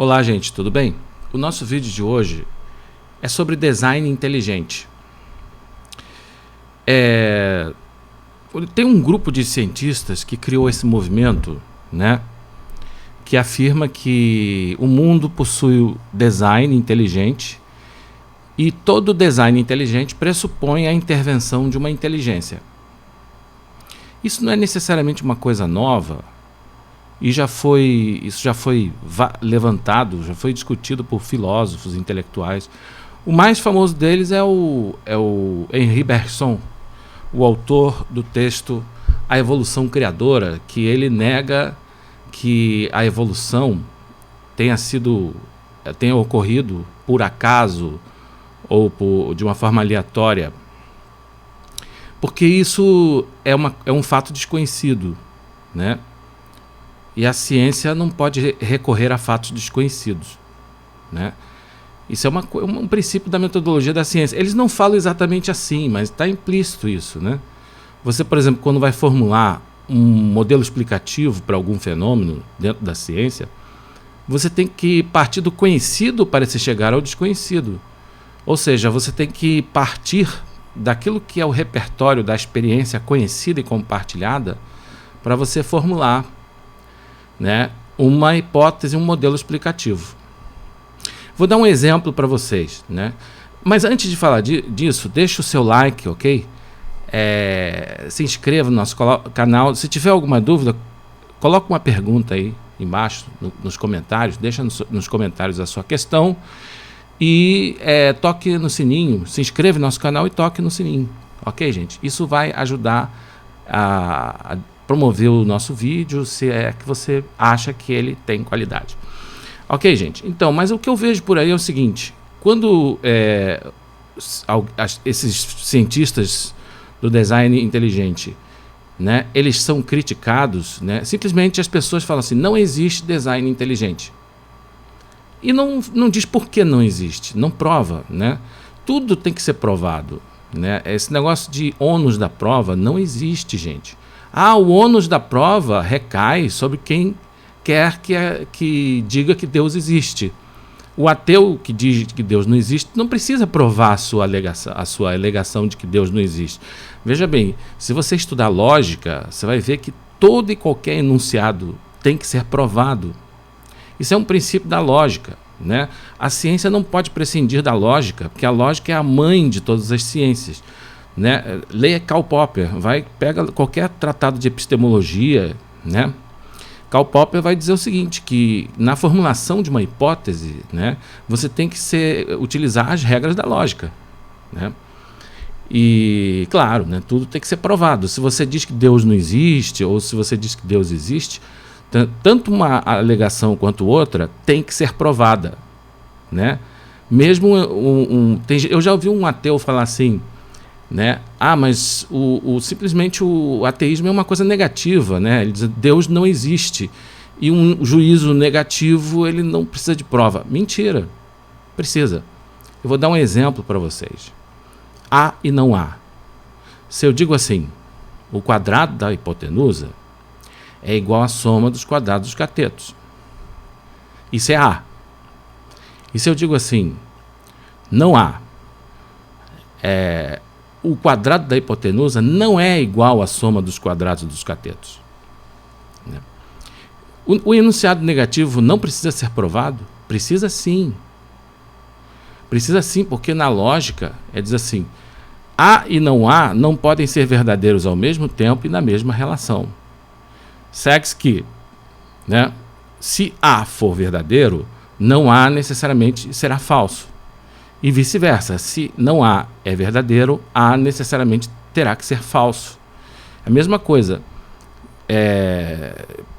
Olá, gente, tudo bem? O nosso vídeo de hoje é sobre design inteligente. Tem um grupo de cientistas que criou esse movimento, né, que afirma que o mundo possui o design inteligente e todo design inteligente pressupõe a intervenção de uma inteligência. Isso não é necessariamente uma coisa nova. E isso já foi levantado, já foi discutido por filósofos intelectuais. O mais famoso deles é o Henri Bergson, o autor do texto A Evolução Criadora, que ele nega que a evolução tenha ocorrido por acaso ou de uma forma aleatória, porque isso é um fato desconhecido, né? E a ciência não pode recorrer a fatos desconhecidos, né? Isso é um princípio da metodologia da ciência. Eles não falam exatamente assim, mas está implícito isso, né? Você, por exemplo, quando vai formular um modelo explicativo para algum fenômeno dentro da ciência, você tem que partir do conhecido para se chegar ao desconhecido. Ou seja, você tem que partir daquilo que é o repertório da experiência conhecida e compartilhada para você formular, né, uma hipótese, um modelo explicativo. Vou dar um exemplo para vocês, né? Mas antes de falar disso, deixa o seu like, ok? Se inscreva no nosso canal. Se tiver alguma dúvida, coloca uma pergunta aí embaixo nos comentários, deixa nos comentários a sua questão e toque no sininho, se inscreva no nosso canal e toque no sininho, ok, gente? Isso vai ajudar a promover o nosso vídeo, se é que você acha que ele tem qualidade. Ok, gente? Então, mas o que eu vejo por aí é o seguinte: quando esses cientistas do design inteligente, né, eles são criticados, né, simplesmente as pessoas falam assim, não existe design inteligente. E não diz por que não existe, não prova, né? Tudo tem que ser provado, né? Esse negócio de ônus da prova não existe, gente. O ônus da prova recai sobre quem quer que diga que Deus existe. O ateu que diz que Deus não existe não precisa provar a sua alegação de que Deus não existe. Veja bem, se você estudar lógica, você vai ver que todo e qualquer enunciado tem que ser provado. Isso é um princípio da lógica, né? A ciência não pode prescindir da lógica, porque a lógica é a mãe de todas as ciências, né? Leia Karl Popper, pega qualquer tratado de epistemologia, né? Karl Popper vai dizer o seguinte, que na formulação de uma hipótese, né, você tem que utilizar as regras da lógica, né? E, claro, né, tudo tem que ser provado. Se você diz que Deus não existe, ou se você diz que Deus existe, tanto uma alegação quanto outra tem que ser provada, né? Mesmo eu já ouvi um ateu falar assim, né? Mas simplesmente o ateísmo é uma coisa negativa, né? Ele diz Deus não existe e um juízo negativo ele não precisa de prova. Mentira, precisa. Eu vou dar um exemplo para vocês. Há e não há. Se eu digo assim, o quadrado da hipotenusa é igual à soma dos quadrados dos catetos. Isso é A. E se eu digo assim, não há, o quadrado da hipotenusa não é igual à soma dos quadrados dos catetos, né? O enunciado negativo não precisa ser provado? Precisa sim. Precisa sim, porque na lógica diz assim, há e não podem ser verdadeiros ao mesmo tempo e na mesma relação. Segue que, né, se A for verdadeiro, não há necessariamente será falso. E vice-versa, se não há é verdadeiro, A necessariamente terá que ser falso. A mesma coisa,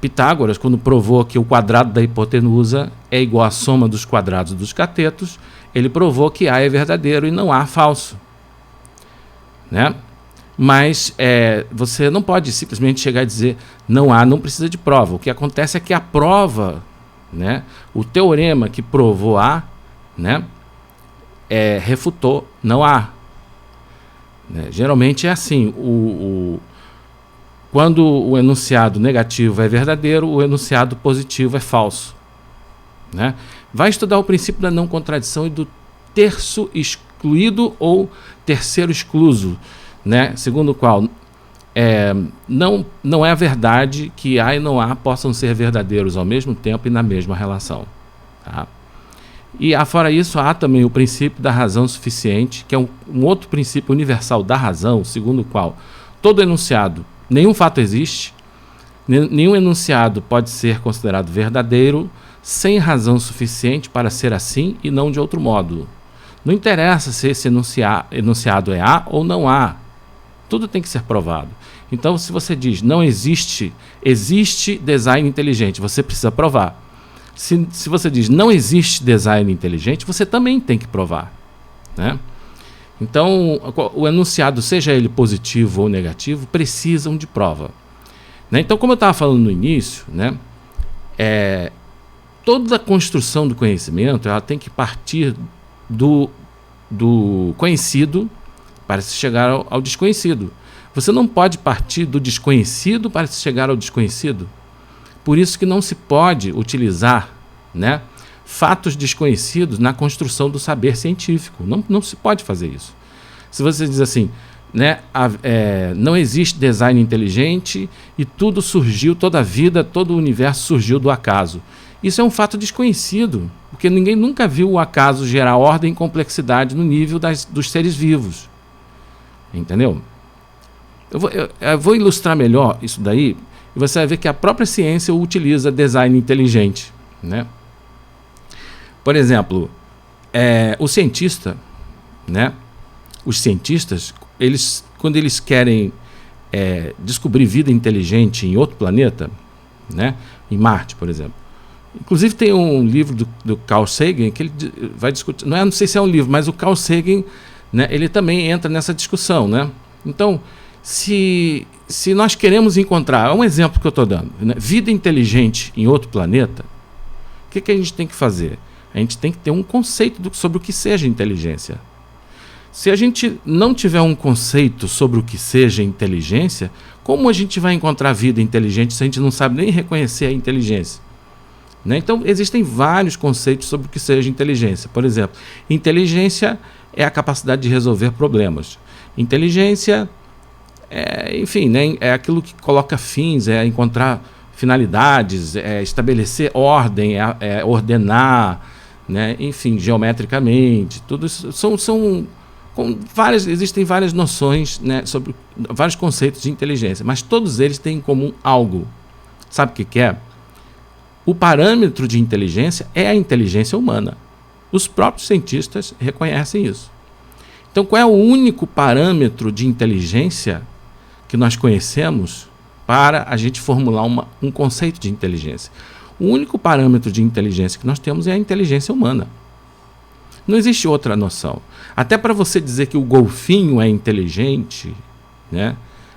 Pitágoras, quando provou que o quadrado da hipotenusa é igual à soma dos quadrados dos catetos, ele provou que A é verdadeiro e não há falso, né? Mas você não pode simplesmente chegar e dizer não precisa de prova. O que acontece é que a prova, né, o teorema que provou A, né, refutou não há. Né? Geralmente é assim, quando o enunciado negativo é verdadeiro, o enunciado positivo é falso. né? Vai estudar o princípio da não contradição e do terço excluído ou terceiro excluso, né? Segundo o qual não é a verdade que há e não há possam ser verdadeiros ao mesmo tempo e na mesma relação. Tá? E fora isso, há também o princípio da razão suficiente, que é um outro princípio universal da razão, segundo o qual todo enunciado, nenhum fato existe, nenhum enunciado pode ser considerado verdadeiro sem razão suficiente para ser assim e não de outro modo. Não interessa se esse enunciado é A ou não há. Tudo tem que ser provado. Então, se você diz não existe design inteligente, você precisa provar. Se você diz não existe design inteligente, você também tem que provar, né? Então, o enunciado, seja ele positivo ou negativo, precisam de prova, né? Então, como eu estava falando no início, né, toda a construção do conhecimento ela tem que partir do conhecido para se chegar ao desconhecido. Você não pode partir do desconhecido para se chegar ao desconhecido. Por isso que não se pode utilizar, né, fatos desconhecidos na construção do saber científico. Não se pode fazer isso. Se você diz assim, né, não existe design inteligente e tudo surgiu, toda a vida, todo o universo surgiu do acaso. Isso é um fato desconhecido, porque ninguém nunca viu o acaso gerar ordem e complexidade no nível dos seres vivos. Entendeu? Eu vou ilustrar melhor isso daí, e você vai ver que a própria ciência utiliza design inteligente, né? Por exemplo, o cientista, né? Os cientistas, quando eles querem descobrir vida inteligente em outro planeta, né? Em Marte, por exemplo. Inclusive tem um livro do Carl Sagan que ele vai discutir, não sei se é um livro, mas o Carl Sagan, né, ele também entra nessa discussão, né? Então, se nós queremos encontrar, é um exemplo que eu estou dando, né, vida inteligente em outro planeta, o que a gente tem que fazer? A gente tem que ter um conceito sobre o que seja inteligência. Se a gente não tiver um conceito sobre o que seja inteligência, como a gente vai encontrar vida inteligente se a gente não sabe nem reconhecer a inteligência? Né? Então, existem vários conceitos sobre o que seja inteligência. Por exemplo, inteligência é a capacidade de resolver problemas. Inteligência enfim, né, é aquilo que coloca fins, é encontrar finalidades, é estabelecer ordem, é ordenar, né, enfim, geometricamente. Tudo isso existem várias noções, né, sobre vários conceitos de inteligência, mas todos eles têm em comum algo. Sabe o que é? O parâmetro de inteligência é a inteligência humana. Os próprios cientistas reconhecem isso. Então, qual é o único parâmetro de inteligência que nós conhecemos para a gente formular um conceito de inteligência? O único parâmetro de inteligência que nós temos é a inteligência humana. Não existe outra noção. Até para você dizer que o golfinho é inteligente, né,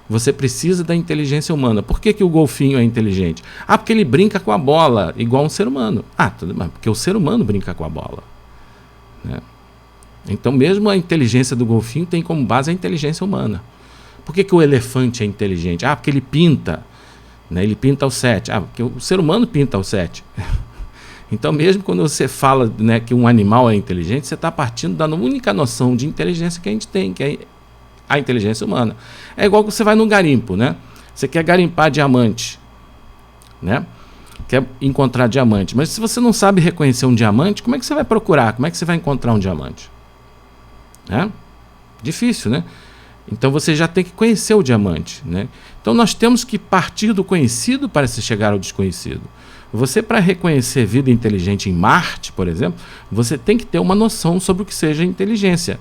você precisa da inteligência humana. Por que o golfinho é inteligente? Porque ele brinca com a bola, igual um ser humano. Tudo bem, porque o ser humano brinca com a bola, né? Então, mesmo a inteligência do golfinho tem como base a inteligência humana. Por que o elefante é inteligente? Porque ele pinta, né? Ele pinta ao 7. Porque o ser humano pinta ao 7. Então, mesmo quando você fala, né, que um animal é inteligente, você está partindo da única noção de inteligência que a gente tem, que é a inteligência humana. É igual que você vai no garimpo, né? Você quer garimpar diamante, né? Quer encontrar diamante. Mas se você não sabe reconhecer um diamante, como é que você vai procurar? Como é que você vai encontrar um diamante? Difícil, né? Então você já tem que conhecer o diamante, né? Então nós temos que partir do conhecido para se chegar ao desconhecido. Você, para reconhecer vida inteligente em Marte, por exemplo, você tem que ter uma noção sobre o que seja inteligência.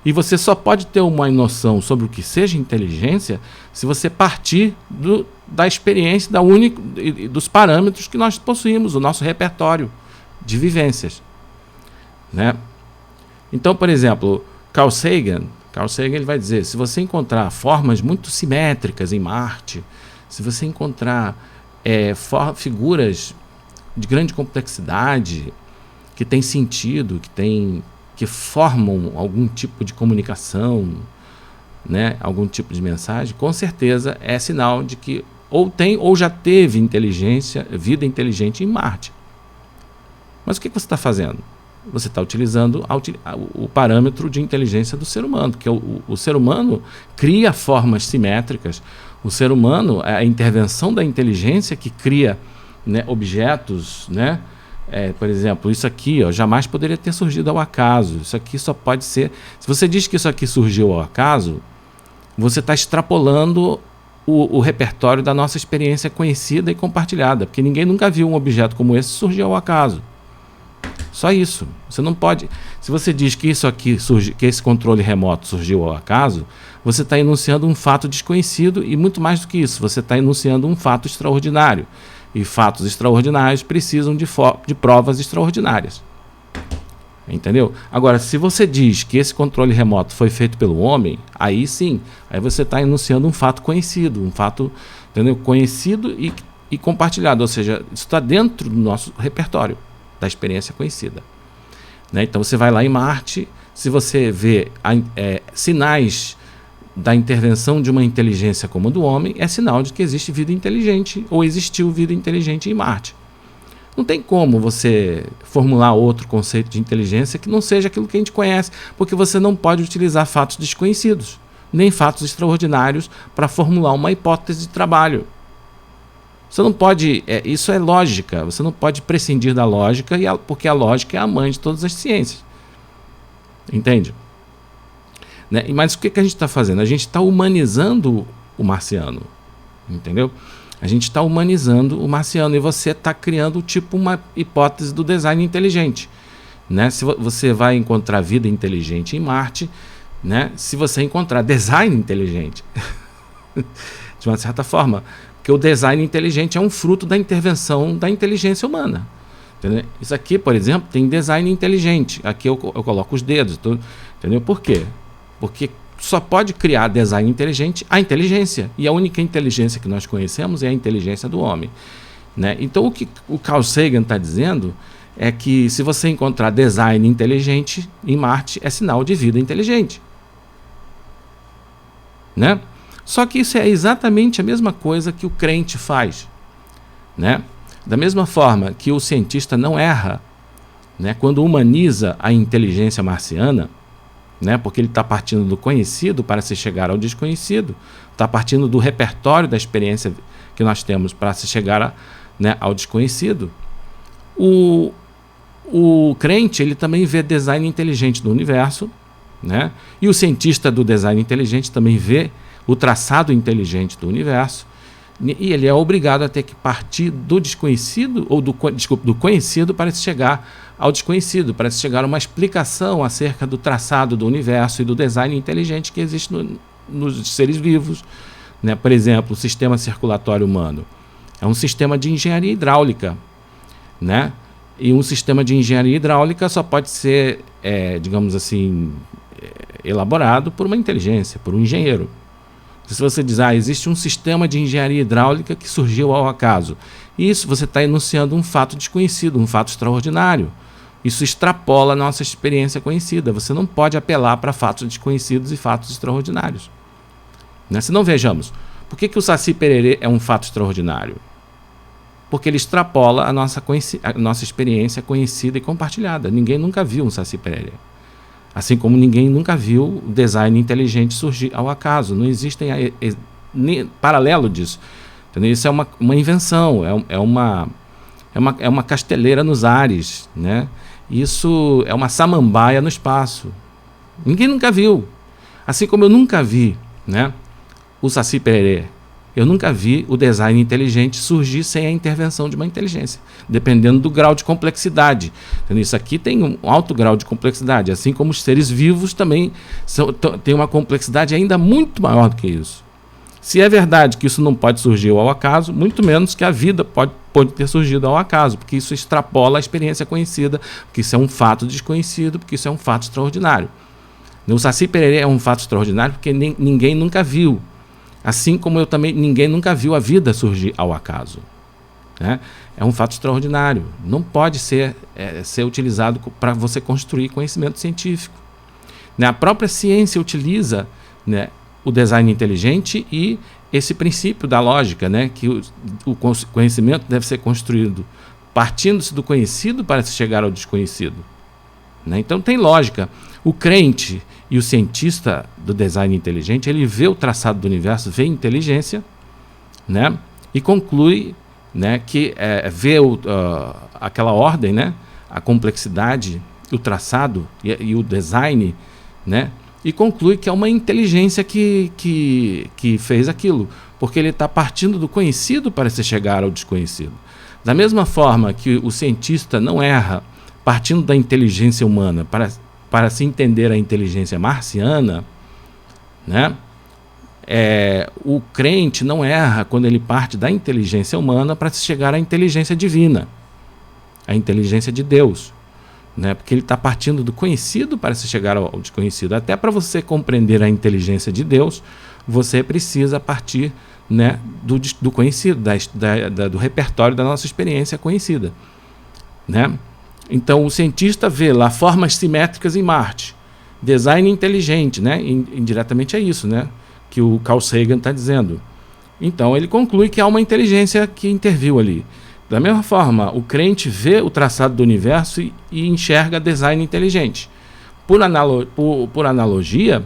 E você só pode ter uma noção sobre o que seja inteligência se você partir da experiência dos parâmetros que nós possuímos, o nosso repertório de vivências, né? Então, por exemplo, Carl Sagan ele vai dizer, se você encontrar formas muito simétricas em Marte, se você encontrar figuras de grande complexidade, que têm sentido, que formam algum tipo de comunicação, né, algum tipo de mensagem, com certeza é sinal de que ou tem ou já teve vida inteligente em Marte. Mas o que você está fazendo? Você está utilizando o parâmetro de inteligência do ser humano, porque o ser humano cria formas simétricas. O ser humano, é a intervenção da inteligência que cria, né, objetos, né? Por exemplo, isso aqui, ó, jamais poderia ter surgido ao acaso. Isso aqui só pode ser... Se você diz que isso aqui surgiu ao acaso, você está extrapolando o repertório da nossa experiência conhecida e compartilhada, porque ninguém nunca viu um objeto como esse surgir ao acaso. Só isso. Você não pode... Se você diz que isso aqui que esse controle remoto surgiu ao acaso, você está enunciando um fato desconhecido e, muito mais do que isso, você está enunciando um fato extraordinário. E fatos extraordinários precisam de provas extraordinárias. Entendeu? Agora, se você diz que esse controle remoto foi feito pelo homem, aí sim, aí você está enunciando um fato conhecido, um fato, entendeu? Conhecido e compartilhado, ou seja, isso está dentro do nosso repertório da experiência conhecida. Né? Então você vai lá em Marte, se você vê sinais da intervenção de uma inteligência como a do homem, é sinal de que existe vida inteligente, ou existiu vida inteligente em Marte. Não tem como você formular outro conceito de inteligência que não seja aquilo que a gente conhece, porque você não pode utilizar fatos desconhecidos, nem fatos extraordinários para formular uma hipótese de trabalho. Você não pode... isso é lógica, você não pode prescindir da lógica, porque a lógica é a mãe de todas as ciências. Entende? Né? Mas o que a gente está fazendo? A gente está humanizando o marciano. Entendeu? A gente está humanizando o marciano e você está criando tipo uma hipótese do design inteligente. Né? Se você vai encontrar vida inteligente em Marte, né? Se você encontrar design inteligente, de uma certa forma, porque o design inteligente é um fruto da intervenção da inteligência humana. Entendeu? Isso aqui, por exemplo, tem design inteligente. Aqui eu coloco os dedos. Entendeu? Por quê? Porque só pode criar design inteligente a inteligência. E a única inteligência que nós conhecemos é a inteligência do homem. Né? Então, o que o Carl Sagan está dizendo é que se você encontrar design inteligente em Marte, é sinal de vida inteligente. Né? Só que isso é exatamente a mesma coisa que o crente faz. Né? Da mesma forma que o cientista não erra, né, quando humaniza a inteligência marciana, né, porque ele está partindo do conhecido para se chegar ao desconhecido, está partindo do repertório da experiência que nós temos para se chegar né, ao desconhecido. O crente ele também vê design inteligente do universo, né, e o cientista do design inteligente também vê o traçado inteligente do universo, e ele é obrigado a ter que partir do desconhecido, ou do conhecido para se chegar ao desconhecido, para se chegar a uma explicação acerca do traçado do universo e do design inteligente que existe nos seres vivos. Né? Por exemplo, o sistema circulatório humano é um sistema de engenharia hidráulica. Né? E um sistema de engenharia hidráulica só pode ser, digamos assim, elaborado por uma inteligência, por um engenheiro. Se você diz, existe um sistema de engenharia hidráulica que surgiu ao acaso, isso você está enunciando um fato desconhecido, um fato extraordinário. Isso extrapola a nossa experiência conhecida. Você não pode apelar para fatos desconhecidos e fatos extraordinários. Né? Se não, vejamos, por que o Saci Pererê é um fato extraordinário? Porque ele extrapola a nossa experiência conhecida e compartilhada. Ninguém nunca viu um Saci Pererê. Assim como ninguém nunca viu o design inteligente surgir ao acaso. Não existem paralelo disso. Entendeu? Isso é uma invenção, é uma casteleira nos ares. Né? Isso é uma samambaia no espaço. Ninguém nunca viu. Assim como eu nunca vi, né, o Saci Pererê. Eu nunca vi o design inteligente surgir sem a intervenção de uma inteligência, dependendo do grau de complexidade. Entendeu? Isso aqui tem um alto grau de complexidade, assim como os seres vivos também têm uma complexidade ainda muito maior do que isso. Se é verdade que isso não pode surgir ao acaso, muito menos que a vida pode ter surgido ao acaso, porque isso extrapola a experiência conhecida, porque isso é um fato desconhecido, porque isso é um fato extraordinário. O Saci Pererê é um fato extraordinário porque ninguém nunca viu. Assim como ninguém nunca viu a vida surgir ao acaso. Né? É um fato extraordinário. Não pode ser utilizado para você construir conhecimento científico. Né? A própria ciência utiliza, né, o design inteligente e esse princípio da lógica, né, que o conhecimento deve ser construído partindo-se do conhecido para se chegar ao desconhecido. Né? Então tem lógica. O crente e o cientista do design inteligente, ele vê o traçado do universo, vê inteligência, né? E conclui, né, que vê aquela ordem, né, a complexidade, o traçado e o design, né, e conclui que é uma inteligência que fez aquilo, porque ele está partindo do conhecido para se chegar ao desconhecido. Da mesma forma que o cientista não erra partindo da inteligência humana para se entender a inteligência marciana, né? O crente não erra quando ele parte da inteligência humana para se chegar à inteligência divina, a inteligência de Deus, né? Porque ele está partindo do conhecido para se chegar ao desconhecido. Até para você compreender a inteligência de Deus, você precisa partir, né, do conhecido, do repertório da nossa experiência conhecida, né? Então o cientista vê lá formas simétricas em Marte, design inteligente, né? Indiretamente é isso, né, que o Carl Sagan está dizendo. Então ele conclui que há uma inteligência que interviu ali. Da mesma forma, o crente vê o traçado do universo e enxerga design inteligente. Por analogia,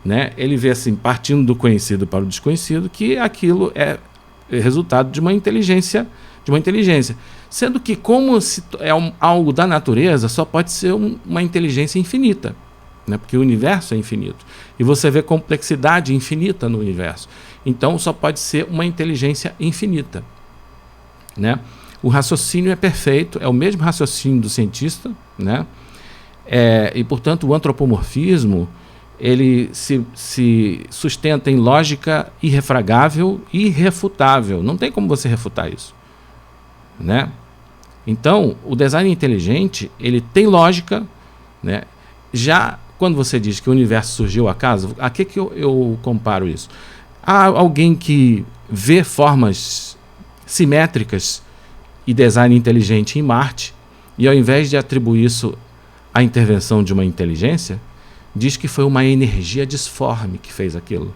né, ele vê assim, partindo do conhecido para o desconhecido, que aquilo é resultado de uma inteligência, sendo que como algo da natureza, só pode ser uma inteligência infinita, né, porque o universo é infinito. E você vê complexidade infinita no universo. Então só pode ser uma inteligência infinita, né? O raciocínio é perfeito, é o mesmo raciocínio do cientista, né? E portanto o antropomorfismo ele se sustenta em lógica irrefragável e irrefutável. Não tem como você refutar isso, né? Então o design inteligente ele tem lógica, né? Já quando você diz que o universo surgiu ao acaso, a que eu comparo isso? Há alguém que vê formas simétricas e design inteligente em Marte, e ao invés de atribuir isso à intervenção de uma inteligência, diz que foi uma energia disforme que fez aquilo.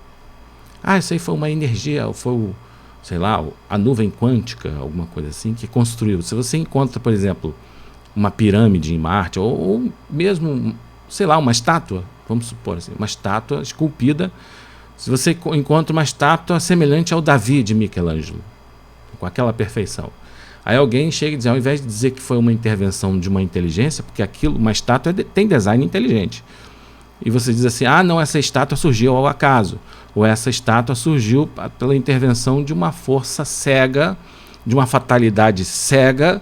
Isso aí foi uma energia, foi sei lá, a nuvem quântica, alguma coisa assim, que construiu. Se você encontra, por exemplo, uma pirâmide em Marte, ou mesmo, sei lá, uma estátua, vamos supor assim, uma estátua esculpida, se você encontra uma estátua semelhante ao Davi de Michelangelo, com aquela perfeição. Aí alguém chega e diz, ao invés de dizer que foi uma intervenção de uma inteligência, porque uma estátua tem design inteligente, e você diz assim, não, essa estátua surgiu ao acaso, ou essa estátua surgiu pela intervenção de uma força cega, de uma fatalidade cega,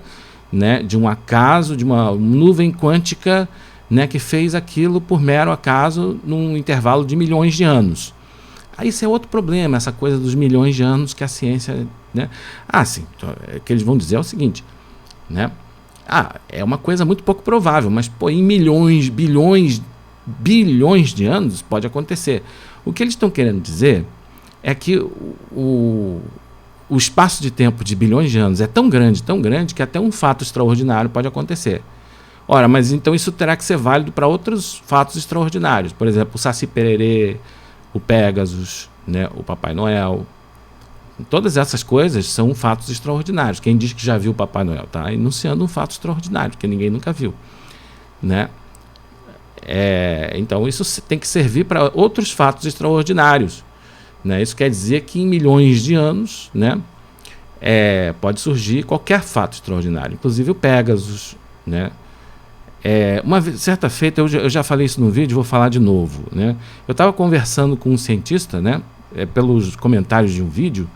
né, de um acaso, de uma nuvem quântica, né, que fez aquilo por mero acaso num intervalo de milhões de anos. Aí isso é outro problema, essa coisa dos milhões de anos que a ciência, né? Sim, o que eles vão dizer é o seguinte, né? É uma coisa muito pouco provável, mas em milhões, bilhões de anos pode acontecer. O que eles estão querendo dizer é que o espaço de tempo de bilhões de anos é tão grande, que até um fato extraordinário pode acontecer. Ora, mas então isso terá que ser válido para outros fatos extraordinários, por exemplo, o Saci Pererê, o Pégasus, né, o Papai Noel. Todas essas coisas são fatos extraordinários. Quem diz que já viu o Papai Noel está enunciando um fato extraordinário, que ninguém nunca viu, né? Então isso tem que servir para outros fatos extraordinários, né? Isso quer dizer que em milhões de anos, né, pode surgir qualquer fato extraordinário, inclusive o Pégasus, né? Certa feita, eu já falei isso no vídeo, vou falar de novo, né? Eu estava conversando com um cientista, né, pelos comentários de um vídeo,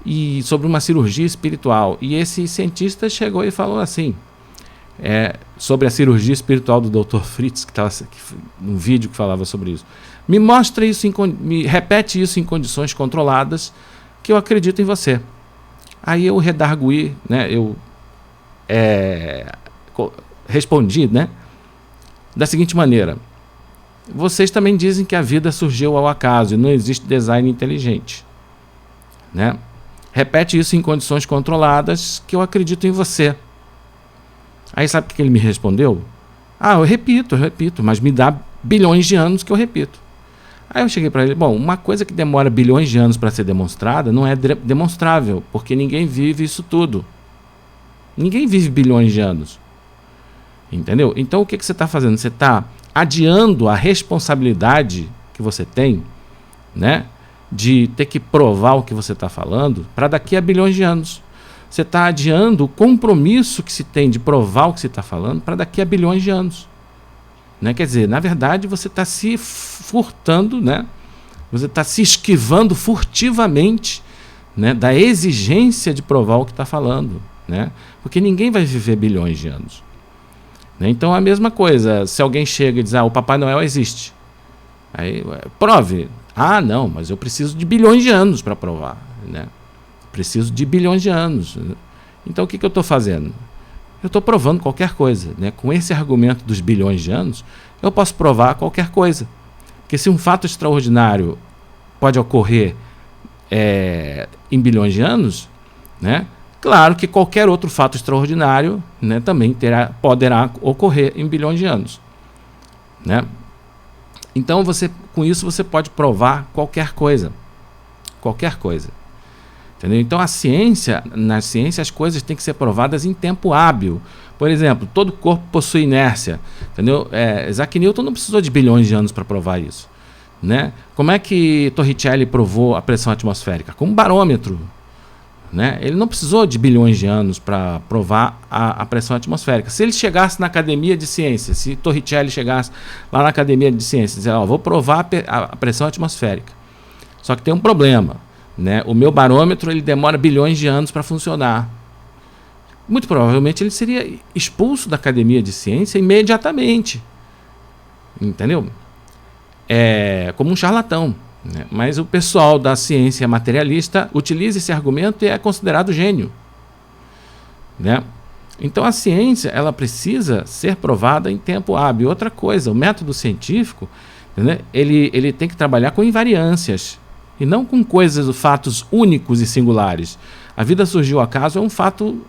e sobre uma cirurgia espiritual, e esse cientista chegou e falou assim, sobre a cirurgia espiritual do Dr. Fritz, que estava num vídeo que falava sobre isso. Me repete isso em condições controladas, que eu acredito em você. Aí eu redarguí, né, respondi, né, da seguinte maneira: vocês também dizem que a vida surgiu ao acaso e não existe design inteligente, né? Repete isso em condições controladas, que eu acredito em você. Aí sabe o que ele me respondeu? Eu repito, mas me dá bilhões de anos que eu repito. Aí eu cheguei para ele, uma coisa que demora bilhões de anos para ser demonstrada não é demonstrável, porque ninguém vive isso tudo. Ninguém vive bilhões de anos. Entendeu? Então o que você está fazendo? Você está adiando a responsabilidade que você tem, né, de ter que provar o que você está falando para daqui a bilhões de anos. Você está adiando o compromisso que se tem de provar o que você está falando para daqui a bilhões de anos. Né? Quer dizer, na verdade, você está se furtando, né? Você está se esquivando furtivamente, né, da exigência de provar o que está falando. Né? Porque ninguém vai viver bilhões de anos. Né? Então, a mesma coisa, se alguém chega e diz, o Papai Noel existe. Aí, prove. Ah, não, mas eu preciso de bilhões de anos para provar. Né? Preciso de bilhões de anos. Então, o que eu estou fazendo? Eu estou provando qualquer coisa. Né? Com esse argumento dos bilhões de anos, eu posso provar qualquer coisa. Porque se um fato extraordinário pode ocorrer em bilhões de anos, né? Claro que qualquer outro fato extraordinário, né, também poderá ocorrer em bilhões de anos. Né? Então, com isso, você pode provar qualquer coisa. Qualquer coisa. Entendeu? Então, na ciência, as coisas têm que ser provadas em tempo hábil. Por exemplo, todo corpo possui inércia. Entendeu? Isaac Newton não precisou de bilhões de anos para provar isso. Né? Como é que Torricelli provou a pressão atmosférica? Com um barômetro. Né? Ele não precisou de bilhões de anos para provar a pressão atmosférica. Se ele chegasse na Academia de Ciências, se Torricelli chegasse lá na Academia de Ciências e dizer, vou provar a pressão atmosférica. Só que tem um problema. Né? O meu barômetro ele demora bilhões de anos para funcionar. Muito provavelmente ele seria expulso da Academia de Ciência imediatamente. Entendeu? Como um charlatão. Né? Mas o pessoal da ciência materialista utiliza esse argumento e é considerado gênio. Né? Então a ciência ela precisa ser provada em tempo hábil. Outra coisa, o método científico, né, ele tem que trabalhar com invariâncias e não com coisas, fatos únicos e singulares. A vida surgiu ao acaso é um fato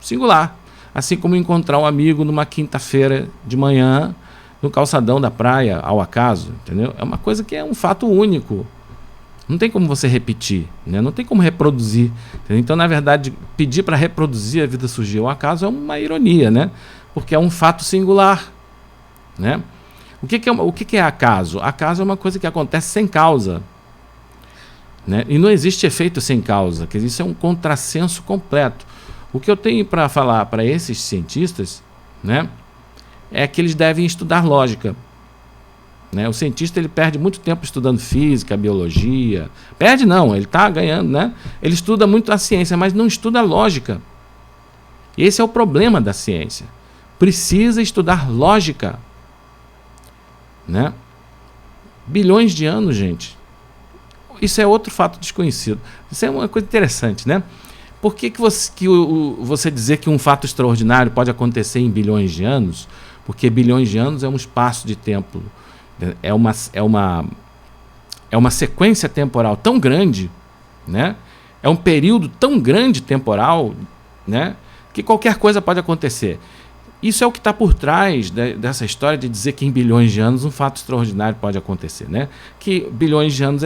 singular. Assim como encontrar um amigo numa quinta-feira de manhã no calçadão da praia, ao acaso, entendeu? É uma coisa que é um fato único. Não tem como você repetir, né? Não tem como reproduzir. Entendeu? Então, na verdade, pedir para reproduzir a vida surgir ao acaso é uma ironia, né? Porque é um fato singular. Né? O que é acaso? Acaso é uma coisa que acontece sem causa. Né? E não existe efeito sem causa, que isso é um contrassenso completo. O que eu tenho para falar para esses cientistas, né, é que eles devem estudar lógica. Né? O cientista ele perde muito tempo estudando física, biologia. Perde não, ele está ganhando. Né? Ele estuda muito a ciência, mas não estuda a lógica. E esse é o problema da ciência. Precisa estudar lógica. Né? Bilhões de anos, gente. Isso é outro fato desconhecido. Isso é uma coisa interessante, né? Por que você dizer que um fato extraordinário pode acontecer em bilhões de anos? Porque bilhões de anos é um espaço de tempo, é uma sequência temporal tão grande, né? É um período tão grande temporal, né? Que qualquer coisa pode acontecer. Isso é o que está por trás dessa história de dizer que em bilhões de anos um fato extraordinário pode acontecer. Né? Que bilhões de anos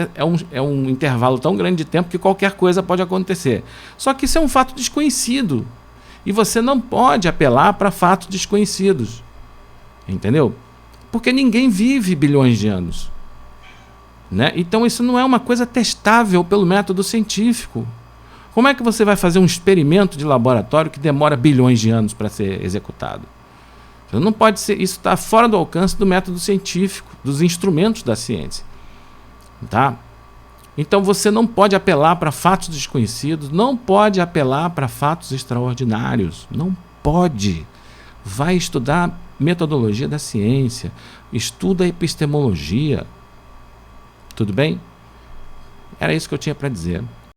é um intervalo tão grande de tempo que qualquer coisa pode acontecer. Só que isso é um fato desconhecido. E você não pode apelar para fatos desconhecidos. Entendeu? Porque ninguém vive bilhões de anos. Né? Então isso não é uma coisa testável pelo método científico. Como é que você vai fazer um experimento de laboratório que demora bilhões de anos para ser executado? Não pode ser, isso está fora do alcance do método científico, dos instrumentos da ciência. Tá? Então você não pode apelar para fatos desconhecidos, não pode apelar para fatos extraordinários. Não pode. Vai estudar metodologia da ciência, estuda epistemologia. Tudo bem? Era isso que eu tinha para dizer.